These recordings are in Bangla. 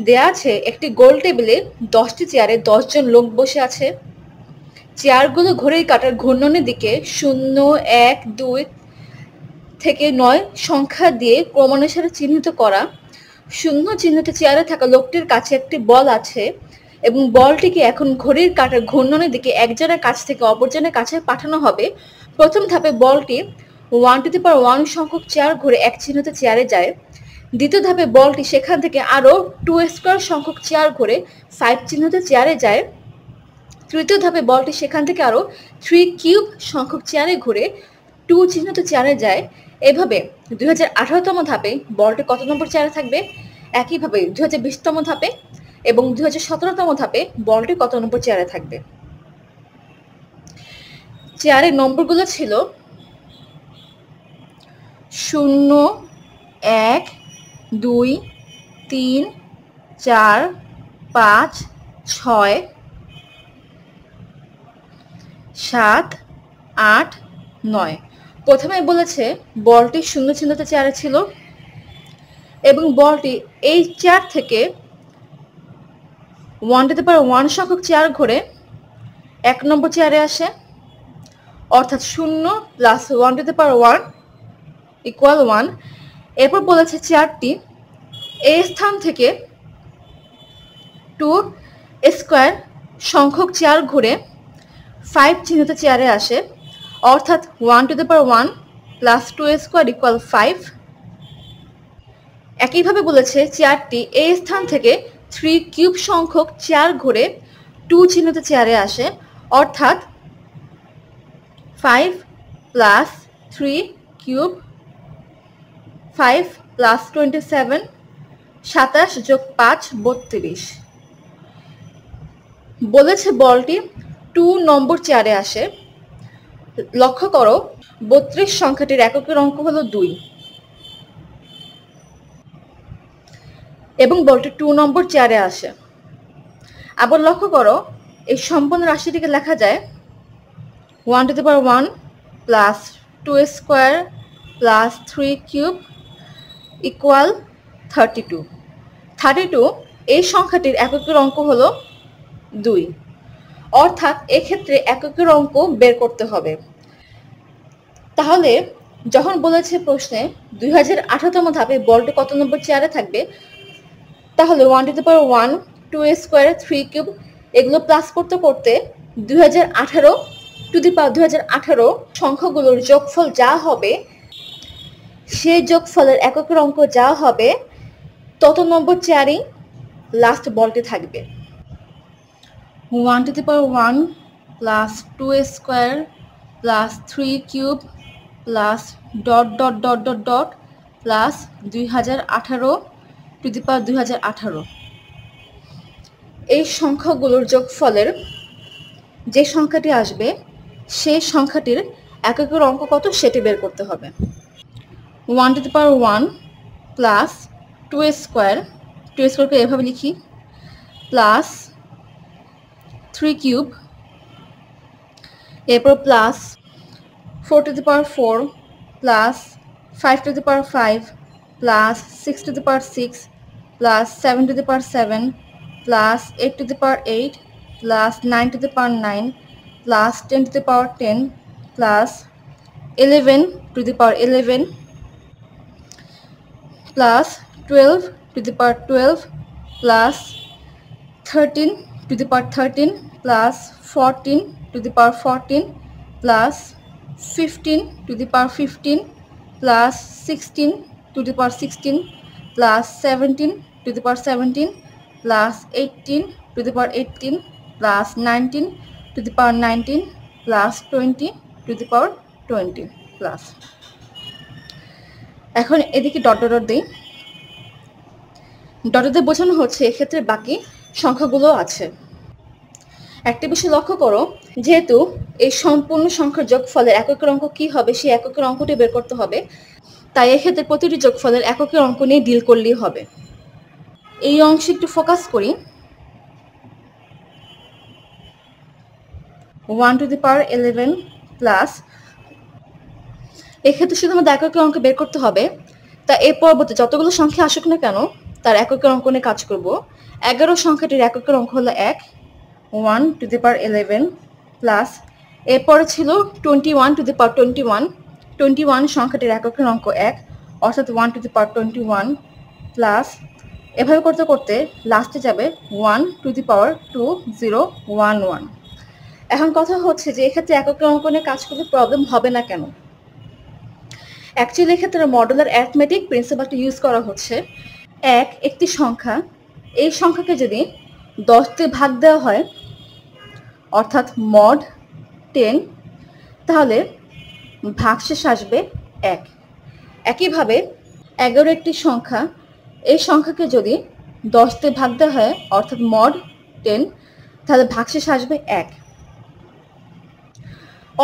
দেয়া আছে একটি গোল টেবিলে 10টি চেয়ারে 10 জন লোক বসে আছে। চেয়ারগুলো ঘড়ির কাঁটার ঘূর্ণনের দিকে 0, 1, 2 থেকে 9 সংখ্যা দিয়ে ক্রমানুসারে চিহ্নিত করা। 0 চিহ্নিত চেয়ারে থাকা লোকটির কাছে একটি বল আছে এবং বলটিকে এখন ঘড়ির কাঁটার ঘূর্ণনের দিকে একজনের কাছ থেকে অপরজনের কাছে পাঠানো হবে। প্রথম ধাপে বলটি 1 to the power 1 সংখ্যক চেয়ার ঘুরে এক চিহ্নিত চেয়ারে যায়। দ্বিতীয় ধাপে বলটি সেখান থেকে আরও 2 স্কোয়ার সংখ্যক চেয়ার ঘুরে 5 চিহ্নিত চেয়ারে যায়। তৃতীয় ধাপে বলটি সেখান থেকে আরও 3 কিউব সংখ্যক চেয়ারে ঘুরে 2 চিহ্নিত চেয়ারে যায়। এভাবে 2018তম ধাপে বলটি কত নম্বর চেয়ারে থাকবে? একইভাবে 2020তম ধাপে এবং 2017তম ধাপে বলটি কত নম্বর চেয়ারে থাকবে? চেয়ারের নম্বরগুলো ছিল 0, 1, 2, 3, 4, 5, 6, 7, 8, 9। প্রথমে বলেছে বলটি 0 চিহ্নিত চেয়ারে ছিল এবং বলটি এই চেয়ার থেকে 1 to the power 1 সংখ্যক চেয়ার ঘুরে 1 নম্বর চেয়ারে আসে, অর্থাৎ 0 plus 1 to the power 1 equal 1। এরপর বলেছে চেয়ারটি এই স্থান থেকে 2 স্কোয়ার সংখ্যক চেয়ার ঘুরে 5 চিহ্নিত চেয়ারে আসে, অর্থাৎ 1 to the power 1 plus 2 square equal 5। একইভাবে বলেছে চেয়ারটি এই স্থান থেকে 3 কিউব সংখ্যক চেয়ার ঘুরে 2 চিহ্নিত চেয়ারে আসে, অর্থাৎ 5 প্লাস 3 কিউব 5 প্লাস 27, 27 যোগ 5 32। বলেছে বলটি 2 নম্বর চেয়ারে আসে। লক্ষ্য করো 32 সংখ্যাটির এককের অঙ্ক হলো 2 এবং বলটি 2 নম্বর চেয়ারে আসে। আবার লক্ষ্য করো এই সম্পূর্ণ রাশিটিকে লেখা যায় 1 to the power 1 plus 2 square plus 3 cube equal 32। 32 এই সংখ্যাটির এককের অঙ্ক হলো 2, অর্থাৎ এক্ষেত্রে এককের অঙ্ক বের করতে হবে। তাহলে যখন বলেছে প্রশ্নে 2018তম ধাপে বলটি কত নম্বর চেয়ারে থাকবে, তাহলে 1 to the power 1, 2 square, 3 cube এগুলো প্লাস করতে করতে 2018 সংখ্যাগুলোর যোগফল যা হবে সেই যোগফলের এককের অঙ্ক যা হবে তত নম্বর চেয়ারেই লাস্ট বলটি থাকবে। 1 to the power 1 plus 2 square plus 3 cube plus dot dot dot dot dot plus 2018 to the power 2018। এই সংখ্যাগুলোর যোগফলের যে সংখ্যাটি আসবে সেই সংখ্যাটির এককের অঙ্ক কত সেটি বের করতে হবে। 1 to the power 1 প্লাস 2 স্কোয়ারকে এভাবে লিখি, প্লাস 3 কিউব, এরপর plus 4 to the power 4 plus 5 to the power 5 plus 6 to the power 6 plus 7 to the power 7 plus 8 to the power 8 plus 9 to the power 9 plus 10 to the power 10 plus 11 to the power 11 plus 12 to the power 12 plus 13 to the power 13 plus 14 to the power 14 plus 15 to the power 15 plus 16 to the power 16 plus 17 to the power 17 plus 18 to the power 18 plus 19 to the power 19 plus 20 to the power 20 plus. এখন এদিকে ডট ডট দিই, ডটে বোঝানো হচ্ছে এক্ষেত্রে বাকি সংখ্যাগুলো আছে। একটা বিষয় লক্ষ্য করো, যেহেতু এই সম্পূর্ণ সংখ্যার যোগফলের এককের অঙ্ক কি হবে সেই এককের অঙ্কটি বের করতে হবে, তাই এক্ষেত্রে প্রতিটি যোগফলের এককের অঙ্ক নিয়ে ডিল করলেই হবে। এই অংশে একটু ফোকাস করি। 1 to the power 11 প্লাস, এক্ষেত্রে শুধু আমাদের এককের অঙ্ক বের করতে হবে, তা এর পরবর্তী যতগুলো সংখ্যা আসুক না কেন তার এককের অঙ্ক নিয়ে কাজ করব। 11 সংখ্যাটির এককের অঙ্ক হলো 1, 1 টু দি পাওয়ার 11 প্লাস এরপরে ছিল 21 টু দি পাওয়ার 21, 21 সংখ্যাটির এককের অঙ্ক 1 অর্থাৎ 1 টু দি পাওয়ার 21 প্লাস এভাবে করতে করতে লাস্টে যাবে 1 টু দি পাওয়ার 2011। এখন কথা হচ্ছে যে এক্ষেত্রে এককের অঙ্ক নিয়ে কাজ করতে প্রবলেম হবে না কেন? অ্যাকচুয়ালি এক্ষেত্রে মডুলার অ্যারিথমেটিক প্রিন্সিপালটা ইউজ করা হচ্ছে। একটি সংখ্যা, এই সংখ্যাকে যদি 10 দিয়ে ভাগ দেওয়া হয় অর্থাৎ মড 10, তাহলে ভাগশেষ আসবে 1। একইভাবে 11 একটি সংখ্যা, এই সংখ্যাকে যদি 10 দিয়ে ভাগ দেওয়া হয় অর্থাৎ মড 10, তাহলে ভাগশেষ আসবে 1।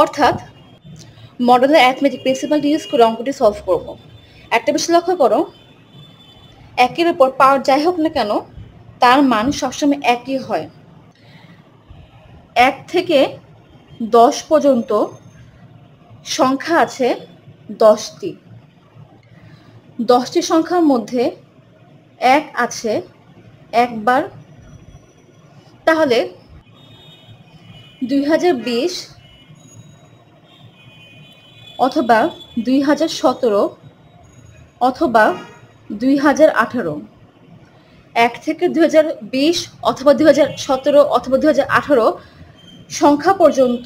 অর্থাৎ মডুলার অ্যারিথমেটিক প্রিন্সিপালটি ইউজ করে অঙ্কটি সলভ করব। একটা বিষয় লক্ষ্য করো, 1-এর উপর পাওয়ার যাই হোক না কেন তার মান সবসময় একই হয়। 1 থেকে 10 পর্যন্ত সংখ্যা আছে 10টি। 10টি সংখ্যার মধ্যে 1 আছে একবার। তাহলে 2020 অথবা 2017 অথবা 2018, 1 থেকে 2020 অথবা 2017 অথবা 2018 সংখ্যা পর্যন্ত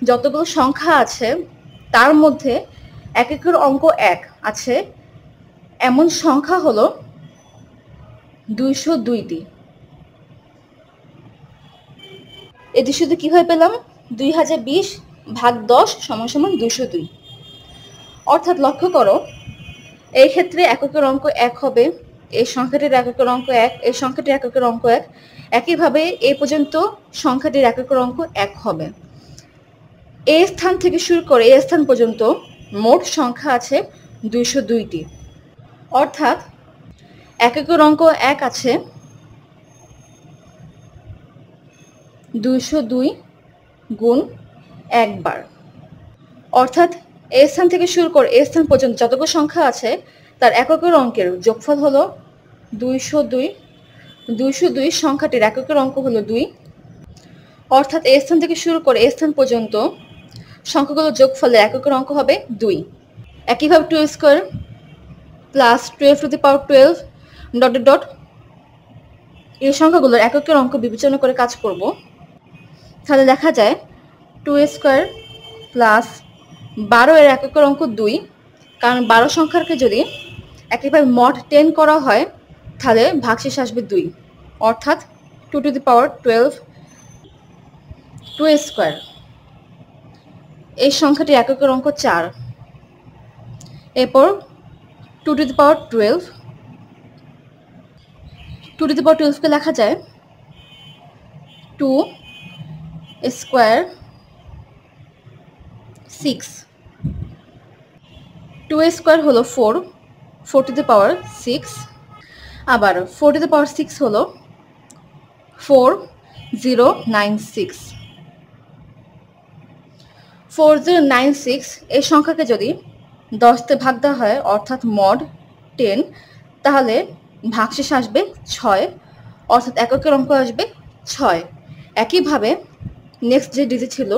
যতগুলো সংখ্যা আছে তার মধ্যে একের অঙ্ক 1 আছে এমন সংখ্যা হলো 202টি। এই 202 কিভাবে পেলাম? 2020 ভাগ 10 সমান 202। অর্থাৎ লক্ষ্য করো, এই ক্ষেত্রে এককের অঙ্ক 1 হবে, এই সংখ্যাটির এককের অঙ্ক 1, এই সংখ্যাটির এককের অঙ্ক 1, একইভাবে এই পর্যন্ত সংখ্যাটির এককের অঙ্ক 1 হবে। এই স্থান থেকে শুরু করে এই স্থান পর্যন্ত মোট সংখ্যা আছে 202টি। অর্থাৎ এককের অঙ্ক 1 আছে 202 গুণ 1 বার। অর্থাৎ এই স্থান থেকে শুরু করে এই স্থান পর্যন্ত যতগুলো সংখ্যা আছে তার এককের অঙ্কের যোগফল হলো 202। 202 সংখ্যাটির এককের অঙ্ক হলো 2। অর্থাৎ এই স্থান থেকে শুরু করে এই স্থান পর্যন্ত সংখ্যাগুলোর যোগফলে এককের অঙ্ক হবে 2। একইভাবে 2 square plus 12 two the power 12 dot dot, এই সংখ্যাগুলোর এককের অঙ্ক বিবেচনা করে কাজ করব। তাহলে দেখা যায় 2 স্কোয়ার প্লাস 12 এর এককের অঙ্ক 2, কারণ 12 সংখ্যাকে যদি একইভাবে মড 10 করা হয় তাহলে ভাগশেষ আসবে 2, অর্থাৎ 2 টু দি পাওয়ার 12। 2 স্কোয়ার, এই সংখ্যাটি এককের অঙ্ক 4। এরপর 2 to the power 12, 2 to the পাওয়ার 12কে লেখা যায় 2 স্কোয়ার 6। 2 স্কোয়ার হলো 4, 4 টু দি পাওয়ার 6। আবার 4 টু দি পাওয়ার 6 হলো 4096। 4096 এই সংখ্যাকে যদি 10 তে ভাগ দেওয়া হয় অর্থাৎ মড 10, তাহলে ভাগশেষ আসবে 6, অর্থাৎ এককের অঙ্ক আসবে 6। একইভাবে নেক্সট যে ডিজিট ছিল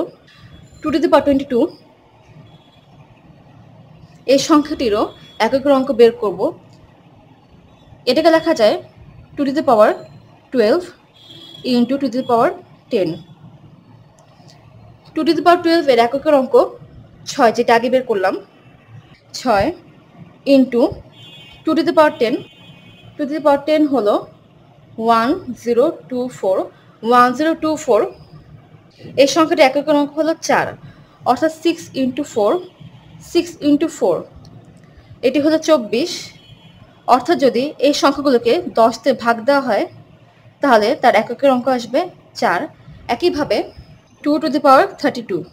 2 টু দি পাওয়ার 22, এই সংখ্যাটিরও এককের অঙ্ক বের করব। এটাকে লেখা যায় 2 to the power 12 into 2 to the power 10। 2 to the power 12 এর এককের অঙ্ক 6, যেটা আগে বের করলাম, 6 into 2 to the power 10। 2 to the power 10 হলো 1024। 1024 এই সংখ্যাটি এককের অঙ্ক হলো 4, অর্থাৎ 6 ইন্টু 4, 6 ইন্টু 4 এটি হলো 24। অর্থাৎ যদি এই সংখ্যাগুলোকে 10 তে ভাগ দেওয়া হয় তাহলে তার এককের অঙ্ক আসবে 4। একইভাবে 2 to the power 32,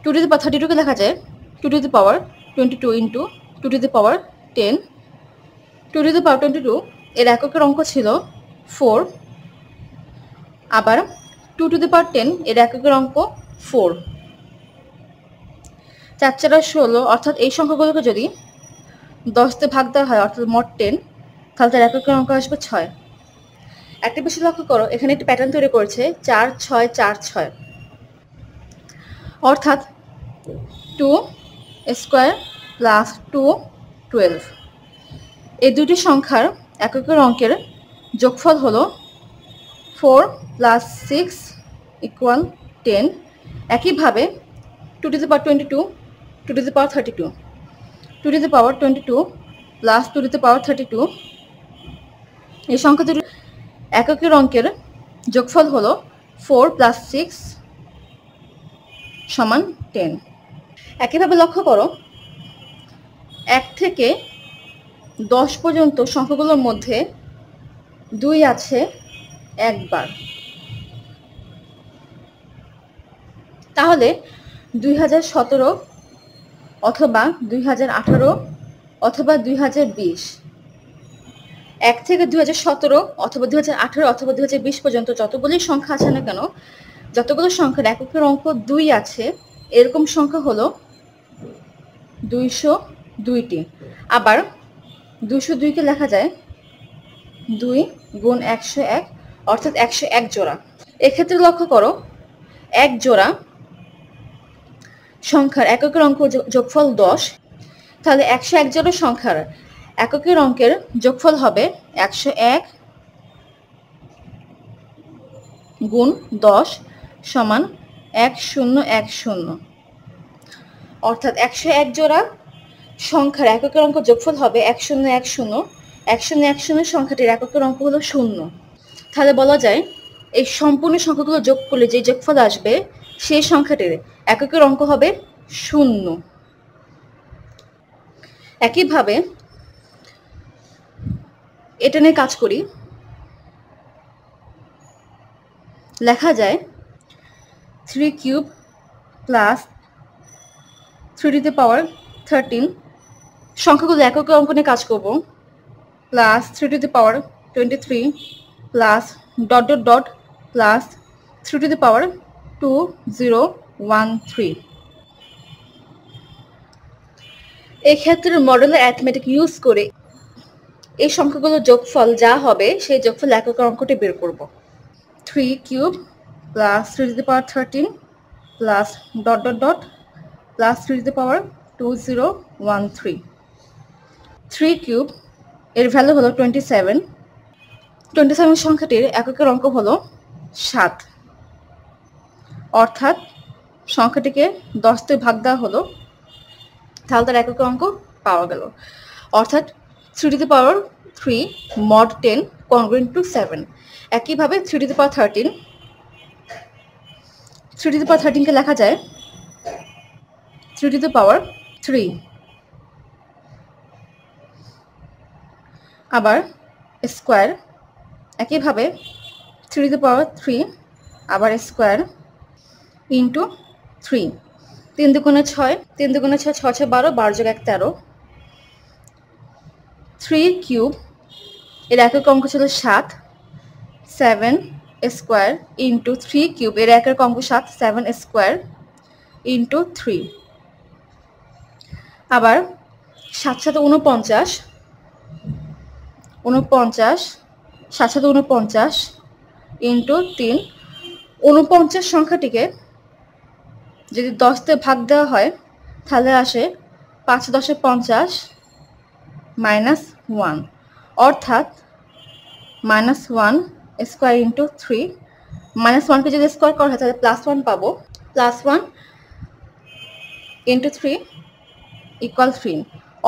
2 to the power 32 কে লেখা যায় 2 to the power 22 into 2 to the power 10। 2 to the power 22 এর এককের অঙ্ক ছিল 4। আবার 2 টু দি পাওয়ার 10 এর এককের অঙ্ক 4। 4 4 16, অর্থাৎ এই সংখ্যাগুলোকে যদি 10 তে ভাগ দেওয়া হয় অর্থাৎ মোট 10, তাহলে তার এককের অঙ্ক আসবে 6। একটা বিষয় লক্ষ্য করো, এখানে একটি প্যাটার্ন তৈরি করেছে 4 6 4 6, অর্থাৎ 2 স্কোয়ার প্লাস 2 12। এই দুটি সংখ্যার এককের অঙ্কের যোগফল হলো 4 প্লাস 6 ইকুয়াল 10। একইভাবে 2 to the power 22, 2 to the power 32, 2 to the power 22 প্লাস 2 টু দি পাওয়ার 32, এই সংখ্যা দুটি এককের অঙ্কের যোগফল হলো 4 প্লাস 6 সমান 10। একইভাবে লক্ষ্য করো, 1 থেকে 10 পর্যন্ত সংখ্যাগুলোর মধ্যে 2 আছে একবার। তাহলে 2017 অথবা 2018 অথবা 2020, 1 থেকে 2017 অথবা 2018 অথবা 2020 পর্যন্ত যতগুলি সংখ্যা আছে না কেন, যতগুলো সংখ্যার এককের অঙ্ক 2 আছে, এরকম সংখ্যা হলো 202টি। আবার 202কে লেখা যায় 2 গুণ 101, অর্থাৎ 101 জোড়া। এক্ষেত্রে লক্ষ্য করো, 1 জোড়া সংখ্যার এককের অঙ্ক যোগফল 10, তাহলে 101 জোড়া সংখ্যার এককের অঙ্কের যোগফল হবে 101 গুণ 10 সমান 1010, অর্থাৎ 101 জোড়া সংখ্যার এককের অঙ্ক যোগফল হবে 1010। 1010 সংখ্যাটির এককের অঙ্ক হলো 0। তাহলে বলা যায় এই সম্পূর্ণ সংখ্যাগুলো যোগ করলে যে যোগফল আসবে সেই সংখ্যাটির এককের অঙ্ক হবে 0। একইভাবে এটা নিয়ে কাজ করি, লেখা যায় 3 cube plus 3 to the power 13, সংখ্যাগুলো এককের অঙ্ক নিয়ে কাজ করব, plus 3 to the power 23 plus dot dot dot plus 3 to the power 2013। এই ক্ষেত্রে মডেলের অ্যারিথমেটিক ইউজ করে এই সংখ্যাগুলোর যোগফল যা হবে সেই যোগফল এককের অঙ্কটি বের করব। 3 cube plus 3 to the power 13 plus dot dot dot plus 3 to the power 2013। 3 cube এর ভ্যালু হলো 27। 27 সংখ্যাটির এককের অঙ্ক হলো 7, অর্থাৎ সংখ্যাটিকে 10 দিয়ে ভাগ দেওয়া হলো, তাহলে তার এককের অঙ্ক পাওয়া গেল, অর্থাৎ 3 to the power 3 mod 10 congruent to 7। একইভাবে 3 to the power 13, 3 to the power 13 কে লেখা যায় 3 টু দি পাওয়ার 3, আবার স্কোয়ার। একইভাবে 3 টু দি পাওয়ার 3 আবার স্কোয়ার ইন্টু 3, 3 দুগুণে 6, 3 দুগুণে 6, 6 6 12, 12 যোগ 1 13। 3 কিউব এর একক অঙ্ক ছিল 7, 7 স্কোয়ার ইন্টু 3 কিউব এর একক অঙ্ক 7, 7 স্কোয়ার ইন্টু 3। আবার 7 7 49, 49 7 7 49 ইন্টু 3। 49 সংখ্যাটিকে যদি 10 দিয়ে ভাগ দেওয়া হয় তাহলে আসে 5 10 50 মাইনাস 1, অর্থাৎ মাইনাস 1 স্কোয়ার ইন্টু 3। মাইনাস 1কে যদি স্কোয়ার করা হয় তাহলে প্লাস 1 পাবো, প্লাস 1 ইন্টু 3 ইকুয়াল 3,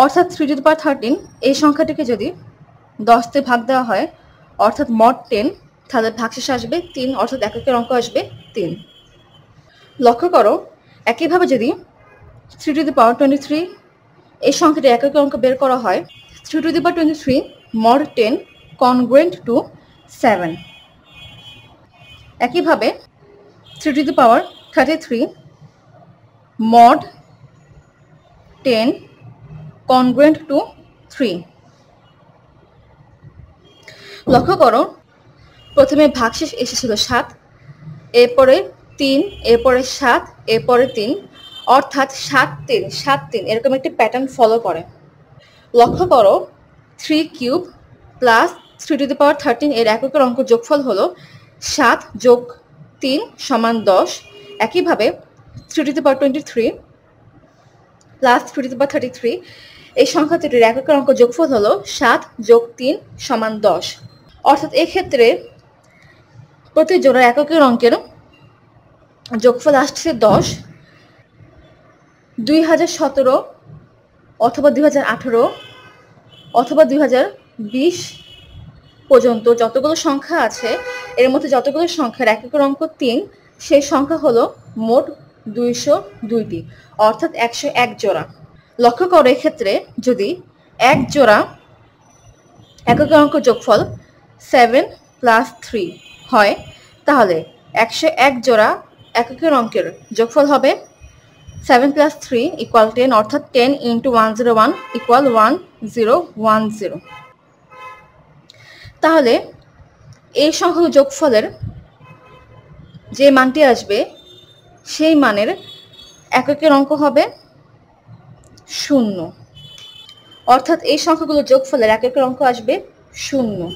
অর্থাৎ 3 টু দি পাওয়ার 13 এই সংখ্যাটিকে যদি 10 দিয়ে ভাগ দেওয়া হয় অর্থাৎ মড 10, তাহলে ভাগশেষ আসবে 3, অর্থাৎ এককের অঙ্ক আসবে 3। লক্ষ্য করো, একইভাবে যদি 3 টু দি পাওয়ার 23 এই সংখ্যাটি এককের অঙ্ক বের করা হয়, 3 to the power 23 mod 10 congruent to 7। একইভাবে 3 to the power 33 mod 10 congruent to 3। লক্ষ্য করো, প্রথমে ভাগশেষ এসেছিল 7, এরপরে 3, এরপরে 7, এরপরে 3, অর্থাৎ 7 3 7 3 এরকম একটি প্যাটার্ন ফলো করে। লক্ষ্য করো 3 কিউব প্লাস 3^13 এর এককের অঙ্ক যোগফল হলো 7 যোগ 3 সমান 10। একইভাবে 3^23 প্লাস 3^33 এই সংখ্যা দুটির এককের অঙ্ক যোগফল হলো 7 যোগ 3 সমান 10। অর্থাৎ এক্ষেত্রে প্রতি জোড়া এককের অঙ্কের যোগফল আসছে 10। 2017 অথবা 2018 অথবা 2020 পর্যন্ত যতগুলো সংখ্যা আছে এর মধ্যে যতগুলো সংখ্যার এককের অঙ্ক 3 সেই সংখ্যা হলো মোট 202টি, অর্থাৎ 101 জোড়া। লক্ষ্য করো এক্ষেত্রে যদি এক জোড়া এককের অঙ্ক যোগফল 7 + 3 হয় তাহলে 101 জোড়া এককের অঙ্কের যোগফল হবে 7 + 3 = 10, অর্থাৎ 10 × 101 = 1010। তাহলে এই সংখ্যক যোগফলের যে মানটি আসবে সেই মানের এককের অঙ্ক হবে 0, অর্থাৎ এই সংখ্যাগুলো যোগফলের এককের অঙ্ক আসবে 0।